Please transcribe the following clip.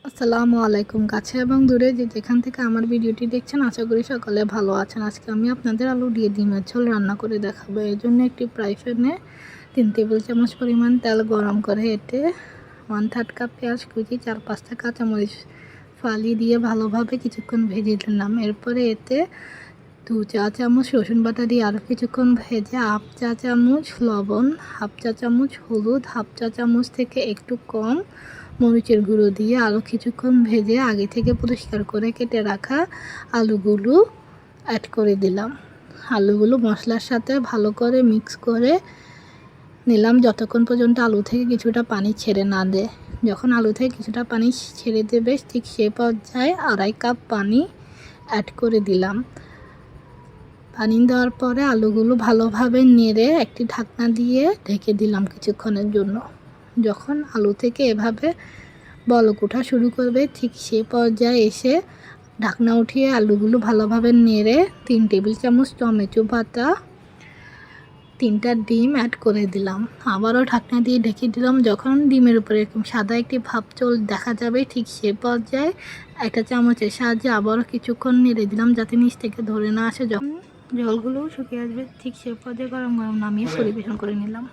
আসসালামু আলাইকুম। কাছে এবং দূরে যেখান থেকে আমার ভিডিওটি দেখছেন, আশা করি সকলে ভালো আছেন। আজকে আমি আপনাদের আলু দিয়ে ডিমের ঝোল রান্না করে দেখাবো। এর জন্য একটি ফ্রাই প্যানে 3 টেবিল চামচ পরিমাণ তেল গরম করে এতে 1/3 কাপ পেঁয়াজ কুচি, 4-5টা কাঁচামরিচ ফালি দিয়ে ভালোভাবে কিছুক্ষণ ভেজে নিলাম। এরপরে এতে 2 চা চামচ রসুন বাটা দিয়ে আরও কিছুক্ষণ ভেজে 1/2 চা চামচ লবণ, 1/2 চা চামচ হলুদ, 1/2 চা চামচ থেকে একটু কম মরিচের গুঁড়ো দিয়ে আরও কিছুক্ষণ ভেজে আগে থেকে পরিষ্কার করে কেটে রাখা আলুগুলো অ্যাড করে দিলাম। আলুগুলো মশলার সাথে ভালো করে মিক্স করে নিলাম যতক্ষণ পর্যন্ত আলু থেকে কিছুটা পানি ছেড়ে না দেয়। যখন আলু থেকে কিছুটা পানি ছেড়ে দেবে ঠিক সে পর্যায়ে 2.5 কাপ পানি অ্যাড করে দিলাম। পানি দেওয়ার পরে আলুগুলো ভালোভাবে নেড়ে একটি ঢাকনা দিয়ে ঢেকে দিলাম কিছুক্ষণের জন্য। যখন আলু থেকে এভাবে বলক ওঠা শুরু করবে ঠিক সে পর্যায়ে এসে ঢাকনা উঠিয়ে আলুগুলো ভালোভাবে নেড়ে 3 টেবিল চামচ টমেটো বাটা, 3টা ডিম অ্যাড করে দিলাম। আবারও ঢাকনা দিয়ে ঢেকে দিলাম। যখন ডিমের উপরে এরকম সাদা একটি ভাব দেখা যাবে ঠিক সে পর্যায়ে একটা চামচের সাহায্যে আবারও কিছুক্ষণ নেড়ে দিলাম যাতে নিচ থেকে ধরে না আসে। যখন জলগুলো শুকিয়ে আসবে ঠিক সে পর্যায়ে গরম গরম নামিয়ে পরিবেশন করে নিলাম।